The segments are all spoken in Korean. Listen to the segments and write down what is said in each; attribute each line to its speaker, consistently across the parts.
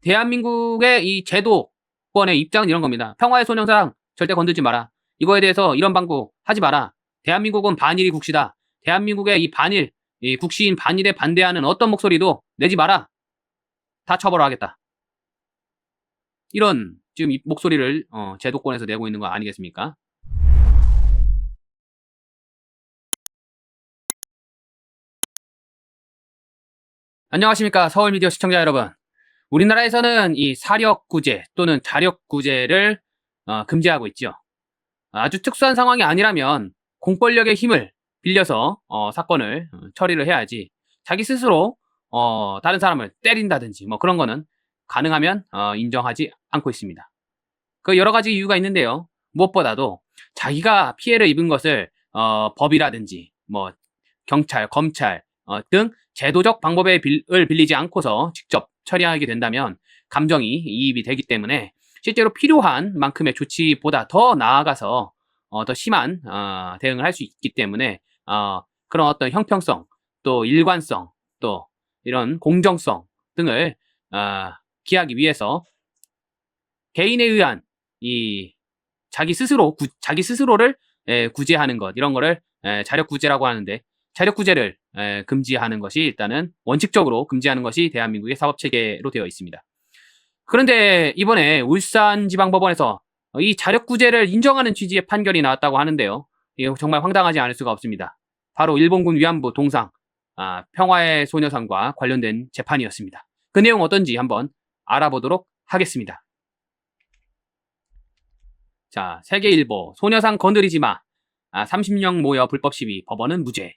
Speaker 1: 대한민국의 이 제도권의 입장은 이런 겁니다. 평화의 소녀상 절대 건들지 마라. 이거에 대해서 이런 방구 하지 마라. 대한민국은 반일이 국시다. 대한민국의 이 반일, 이 국시인 반일에 반대하는 어떤 목소리도 내지 마라. 다 처벌하겠다. 이런 지금 이 목소리를 제도권에서 내고 있는 거 아니겠습니까? 안녕하십니까, 서울미디어 시청자 여러분. 우리나라에서는 이 사력구제 또는 자력구제를 금지하고 있죠. 아주 특수한 상황이 아니라면 공권력의 힘을 빌려서 사건을 처리를 해야지, 자기 스스로 다른 사람을 때린다든지 뭐 그런 거는 가능하면 인정하지 않고 있습니다. 그 여러 가지 이유가 있는데요. 무엇보다도 자기가 피해를 입은 것을 법이라든지 뭐 경찰, 검찰 등 제도적 방법을 빌리지 않고서 직접 처리하게 된다면 감정이 이입이 되기 때문에 실제로 필요한 만큼의 조치보다 더 나아가서 더 심한 대응을 할 수 있기 때문에 그런 어떤 형평성, 또 일관성, 또 이런 공정성 등을 기하기 위해서 개인에 의한 이 자기 스스로를 구제하는 것, 이런 거를 자력구제라고 하는데, 자력구제를 금지하는 것이, 일단은 원칙적으로 금지하는 것이 대한민국의 사법체계로 되어 있습니다. 그런데 이번에 울산지방법원에서 이 자력구제를 인정하는 취지의 판결이 나왔다고 하는데요. 이거 정말 황당하지 않을 수가 없습니다. 바로 일본군 위안부 동상 평화의 소녀상과 관련된 재판이었습니다. 그 내용 어떤지 한번 알아보도록 하겠습니다. 자, 세계일보 소녀상 건드리지 마. 30명 모여 불법 시위, 법원은 무죄.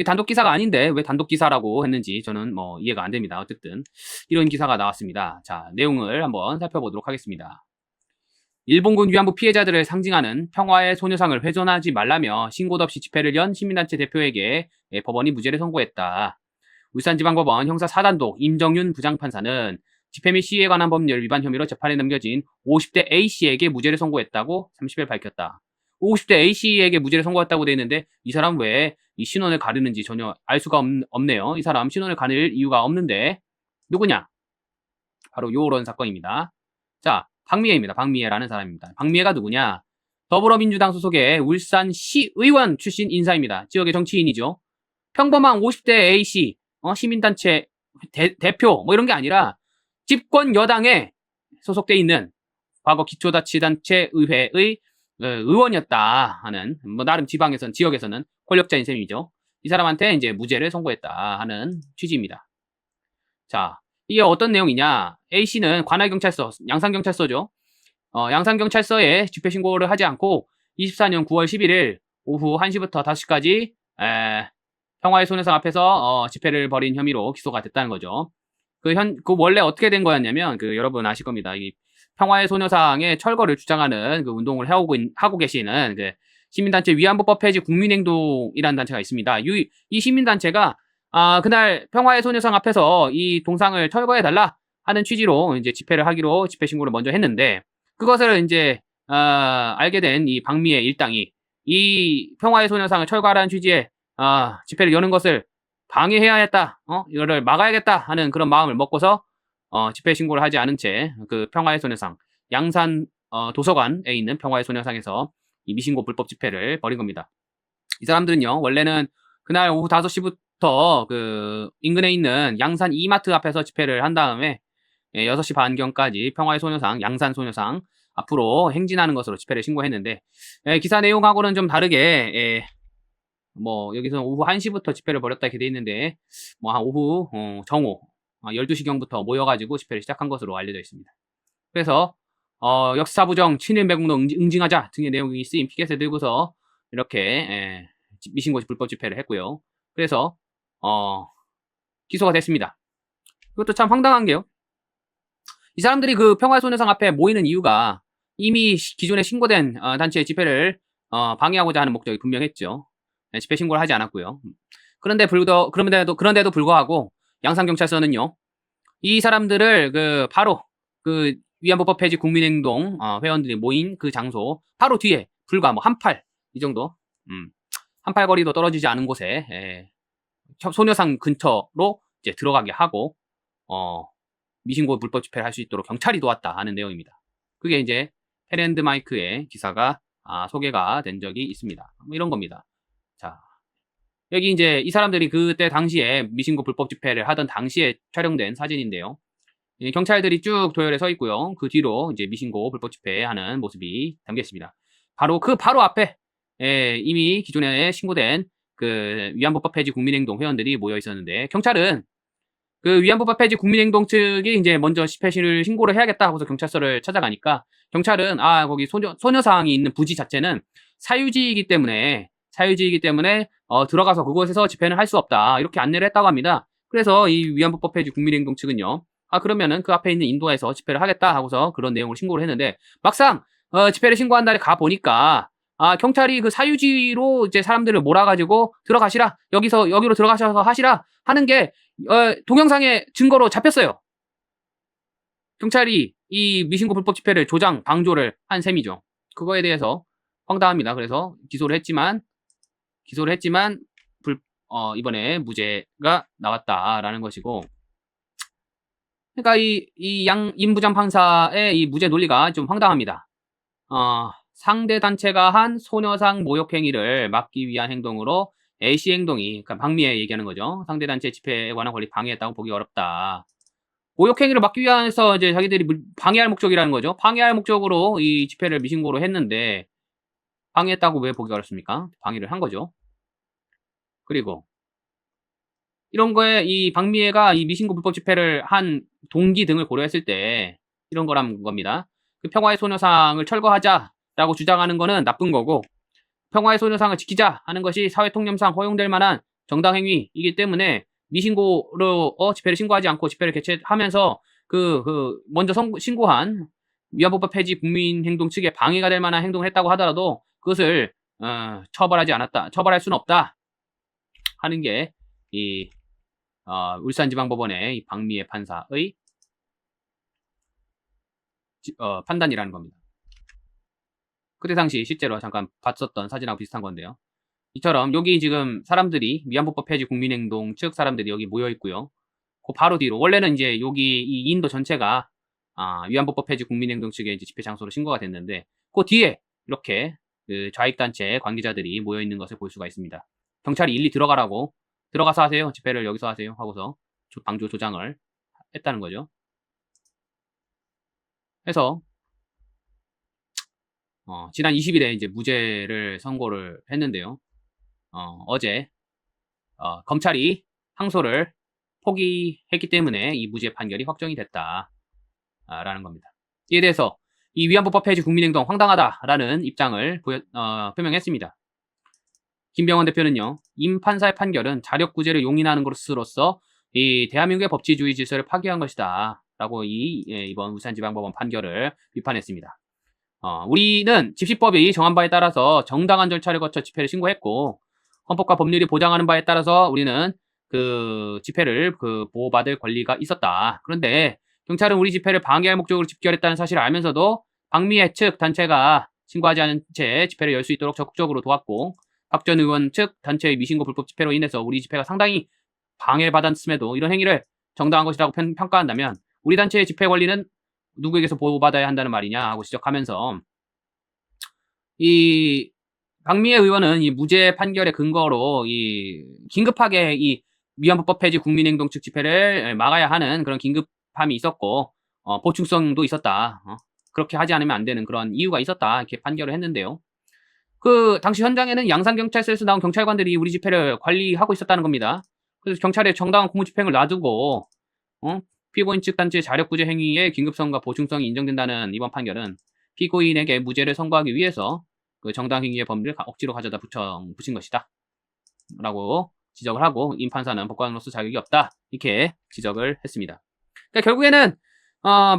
Speaker 1: 단독 기사가 아닌데 왜 단독 기사라고 했는지 저는 뭐 이해가 안 됩니다. 어쨌든 이런 기사가 나왔습니다. 자, 내용을 한번 살펴보도록 하겠습니다. 일본군 위안부 피해자들을 상징하는 평화의 소녀상을 훼손하지 말라며 신고도 없이 집회를 연 시민단체 대표에게 법원이 무죄를 선고했다. 울산지방법원 형사 4단독 임정윤 부장판사는 집회 및 시위에 관한 법률 위반 혐의로 재판에 넘겨진 50대 A씨에게 무죄를 선고했다고 30일 밝혔다. 50대 A씨에게 무죄를 선고했다고 되어 있는데 이 사람 왜 이 신원을 가르는지 전혀 알 수가 없네요. 이 사람 신원을 가릴 이유가 없는데 누구냐? 바로 요런 사건입니다. 자, 박미애입니다. 박미애라는 사람입니다. 박미애가 누구냐? 더불어민주당 소속의 울산시의원 출신 인사입니다. 지역의 정치인이죠. 평범한 50대 A씨, 시민단체 대표 뭐 이런 게 아니라 집권 여당에 소속돼 있는 과거 기초자치단체 의회의 의원이었다 하는, 뭐 나름 지역에서는 권력자인 셈이죠. 이 사람한테 이제 무죄를 선고했다 하는 취지입니다. 자, 이게 어떤 내용이냐? A씨는 관할경찰서, 양산경찰서죠. 양산경찰서에 집회 신고를 하지 않고 24년 9월 11일 오후 1시부터 5시까지 평화의 소녀상 앞에서 집회를 벌인 혐의로 기소가 됐다는 거죠. 그 원래 어떻게 된 거였냐면, 여러분 아실 겁니다. 이 평화의 소녀상의 철거를 주장하는 그 운동을 하고 계시는 그 시민단체 위안부법 폐지 국민행동이라는 단체가 있습니다. 이 시민단체가 그날 평화의 소녀상 앞에서 이 동상을 철거해달라 하는 취지로 이제 집회를 하기로 집회 신고를 먼저 했는데, 그것을 이제 알게 된 이 박미애 일당이 이 평화의 소녀상을 철거하라는 취지의 집회를 여는 것을 방해해야겠다, 이거를 막아야겠다 하는 그런 마음을 먹고서 집회 신고를 하지 않은 채 그 평화의 소녀상 양산 도서관에 있는 평화의 소녀상에서 이 미신고 불법 집회를 벌인 겁니다. 이 사람들은요, 원래는 그날 오후 5시부터 그 인근에 있는 양산 이마트 앞에서 집회를 한 다음에 6시 반경까지 평화의 소녀상, 양산 소녀상 앞으로 행진하는 것으로 집회를 신고했는데, 기사 내용하고는 좀 다르게 뭐 여기서 오후 1시부터 집회를 벌였다 이렇게 돼 있는데, 뭐 한 오후 정오 12시경부터 모여가지고 집회를 시작한 것으로 알려져 있습니다. 그래서 역사부정, 친일 매국노 응징하자 등의 내용이 쓰인 피켓을 들고서 이렇게 미신고 불법 집회를 했고요. 그래서 기소가 됐습니다. 이것도 참 황당한 게요, 이 사람들이 그 평화의 소녀상 앞에 모이는 이유가 이미 기존에 신고된 단체의 집회를 방해하고자 하는 목적이 분명했죠. 집회 신고를 하지 않았고요. 그런데도 불구하고 양산경찰서는요, 이 사람들을 바로 위안부법 폐지 국민행동 회원들이 모인 그 장소 바로 뒤에 불과 뭐 한 팔 이 정도, 한 팔 거리도 떨어지지 않은 곳에 소녀상 근처로 이제 들어가게 하고 미신고 불법 집회를 할 수 있도록 경찰이 도왔다 하는 내용입니다. 그게 이제 헤랜드 마이크의 기사가 소개가 된 적이 있습니다. 뭐 이런 겁니다. 자, 여기 이제 이 사람들이 그때 당시에 미신고 불법 집회를 하던 당시에 촬영된 사진인데요. 경찰들이 쭉 도열에 서 있고요. 그 뒤로 이제 미신고 불법 집회하는 모습이 담겨 있습니다. 바로 앞에 이미 기존에 신고된 그 위안부법 폐지 국민행동 회원들이 모여 있었는데, 경찰은 그 위안부법 폐지 국민행동 측이 이제 먼저 집회를 신고를 해야겠다 하고서 경찰서를 찾아가니까, 경찰은 거기 소녀상이 있는 부지 자체는 사유지이기 때문에 들어가서 그곳에서 집회는 할 수 없다, 이렇게 안내를 했다고 합니다. 그래서 이 위안부법 폐지 국민행동 측은요, 그러면은 그 앞에 있는 인도에서 집회를 하겠다 하고서 그런 내용을 신고를 했는데, 막상 집회를 신고한 날에 가 보니까 경찰이 그 사유지로 이제 사람들을 몰아가지고 들어가시라, 여기로 들어가셔서 하시라 하는 게 동영상의 증거로 잡혔어요. 경찰이 이 미신고 불법 집회를 방조를 한 셈이죠. 그거에 대해서 황당합니다. 그래서 기소를 했지만 이번에 무죄가 나왔다라는 것이고, 그러니까 임 부장 판사의 이 무죄 논리가 좀 황당합니다. 상대 단체가 한 소녀상 모욕 행위를 막기 위한 행동으로 A씨 행동이, 그러니까 박미애 얘기하는 거죠. 상대 단체 집회에 관한 권리 방해했다고 보기 어렵다. 모욕 행위를 막기 위해서 이제 자기들이 방해할 목적이라는 거죠. 방해할 목적으로 이 집회를 미신고로 했는데, 방해했다고 왜 보기 어렵습니까? 방해를 한 거죠. 그리고 이런 거에 이 박미애가 이 미신고 불법 집회를 한 동기 등을 고려했을 때 이런 거란 겁니다. 그 평화의 소녀상을 철거하자라고 주장하는 거는 나쁜 거고, 평화의 소녀상을 지키자 하는 것이 사회통념상 허용될 만한 정당 행위이기 때문에 미신고로 집회를 신고하지 않고 집회를 개최하면서 먼저 신고한 위안부법 폐지 국민행동 측에 방해가 될 만한 행동을 했다고 하더라도 그것을 처벌할 수는 없다 하는 게 이 울산지방법원의 이 박미애 판사의 판단이라는 겁니다. 그때 당시 실제로 잠깐 봤었던 사진하고 비슷한 건데요. 이처럼 여기 지금 사람들이 위안부법 폐지 국민행동 측 사람들이 여기 모여 있고요. 그 바로 뒤로, 원래는 이제 여기 이 인도 전체가 위안부법 폐지 국민행동 측의 이제 집회 장소로 신고가 됐는데, 그 뒤에 이렇게 그 좌익단체 관계자들이 모여 있는 것을 볼 수가 있습니다. 경찰이 일리 들어가서 하세요, 집회를 여기서 하세요 하고서 방조 조장을 했다는 거죠. 그래서 지난 20일에 이제 무죄를 선고를 했는데요. 어제 검찰이 항소를 포기했기 때문에 이 무죄 판결이 확정이 됐다라는 겁니다. 이에 대해서 이 위안부법 폐지 국민행동 황당하다라는 입장을 표명했습니다. 김병원 대표는요, 임 판사의 판결은 자력구제를 용인하는 것으로서 이 대한민국의 법치주의 질서를 파괴한 것이다 라고 이번 울산지방법원 판결을 비판했습니다. 우리는 집시법이 정한 바에 따라서 정당한 절차를 거쳐 집회를 신고했고, 헌법과 법률이 보장하는 바에 따라서 우리는 그 집회를 보호받을 권리가 있었다. 그런데 경찰은 우리 집회를 방해할 목적으로 집결했다는 사실을 알면서도 박미애 측 단체가 신고하지 않은 채 집회를 열 수 있도록 적극적으로 도왔고, 박 전 의원 측 단체의 미신고 불법 집회로 인해서 우리 집회가 상당히 방해를 받았음에도 이런 행위를 정당한 것이라고 평가한다면 우리 단체의 집회 권리는 누구에게서 보호받아야 한다는 말이냐 하고 지적하면서, 이 박미애 의원은 이 무죄 판결의 근거로 긴급하게 이 위안부법 폐지 국민행동 측 집회를 막아야 하는 그런 긴급함이 있었고, 보충성도 있었다. 그렇게 하지 않으면 안 되는 그런 이유가 있었다, 이렇게 판결을 했는데요. 그 당시 현장에는 양산경찰서에서 나온 경찰관들이 우리 집회를 관리하고 있었다는 겁니다. 그래서 경찰의 정당한 공무집행을 놔두고 피고인 측 단체의 자력구제 행위의 긴급성과 보충성이 인정된다는 이번 판결은 피고인에게 무죄를 선고하기 위해서 그 정당 행위의 법리를 억지로 가져다 붙인 것이다 라고 지적을 하고, 임 판사는 법관으로서 자격이 없다 이렇게 지적을 했습니다. 그러니까 결국에는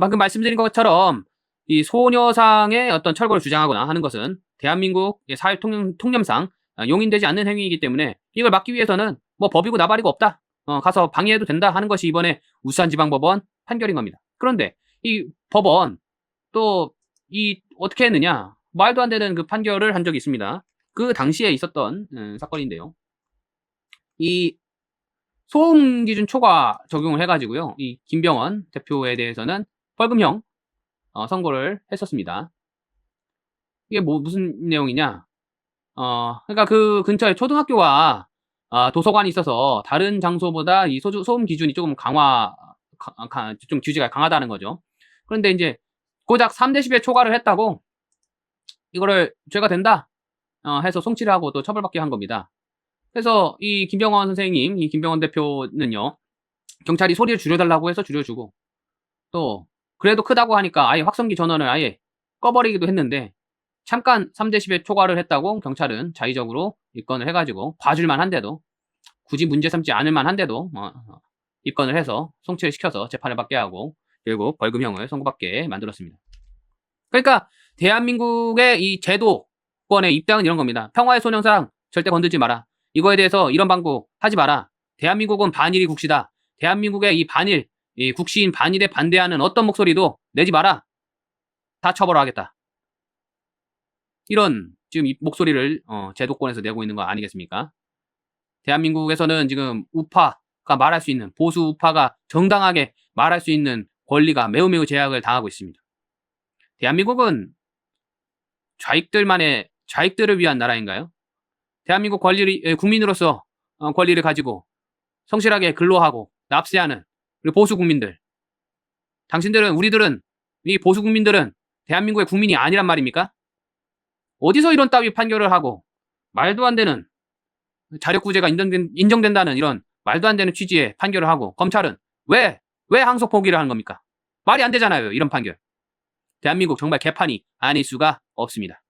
Speaker 1: 방금 말씀드린 것처럼 이 소녀상의 어떤 철거를 주장하거나 하는 것은 대한민국의 사회 통념상 용인되지 않는 행위이기 때문에 이걸 막기 위해서는 뭐 법이고 나발이고 없다, 가서 방해해도 된다 하는 것이 이번에 울산지방법원 판결인 겁니다. 그런데 이 법원 또 어떻게 했느냐, 말도 안 되는 그 판결을 한 적이 있습니다. 그 당시에 있었던 사건인데요. 이 소음 기준 초과 적용을 해가지고요. 이 김병원 대표에 대해서는 벌금형 선고를 했었습니다. 이게 무슨 내용이냐? 그러니까 그 근처에 초등학교와 도서관이 있어서 다른 장소보다 이 소음 기준이 조금 좀 규제가 강하다는 거죠. 그런데 이제 고작 3dB 초과를 했다고 이거를 죄가 된다 해서 송치를 하고 또 처벌받게 한 겁니다. 그래서 이 김병원 선생님, 이 김병원 대표는요, 경찰이 소리를 줄여달라고 해서 줄여주고, 또 그래도 크다고 하니까 아예 확성기 전원을 아예 꺼버리기도 했는데, 잠깐 3dB 초과를 했다고 경찰은 자의적으로 입건을 해가지고 봐줄만 한데도, 굳이 문제 삼지 않을만 한데도 입건을 해서 송치를 시켜서 재판을 받게 하고 결국 벌금형을 선고받게 만들었습니다. 그러니까 대한민국의 이 제도권의 입장은 이런 겁니다. 평화의 소년상 절대 건들지 마라. 이거에 대해서 이런 방구 하지 마라. 대한민국은 반일이 국시다. 대한민국의 이 반일, 이 국시인 반일에 반대하는 어떤 목소리도 내지 마라. 다 처벌하겠다. 이런 지금 이 목소리를 제도권에서 내고 있는 거 아니겠습니까? 대한민국에서는 지금 우파가 말할 수 있는, 보수 우파가 정당하게 말할 수 있는 권리가 매우 제약을 당하고 있습니다. 대한민국은 좌익들을 위한 나라인가요? 대한민국 국민으로서 권리를 가지고 성실하게 근로하고 납세하는 우리 보수 국민들, 우리들은, 이 보수 국민들은 대한민국의 국민이 아니란 말입니까? 어디서 이런 따위 판결을 하고 말도 안 되는 자력구제가 인정된다는 이런 말도 안 되는 취지의 판결을 하고 검찰은 왜 항소 포기를 하는 겁니까? 말이 안 되잖아요, 이런 판결. 대한민국 정말 개판이 아닐 수가 없습니다.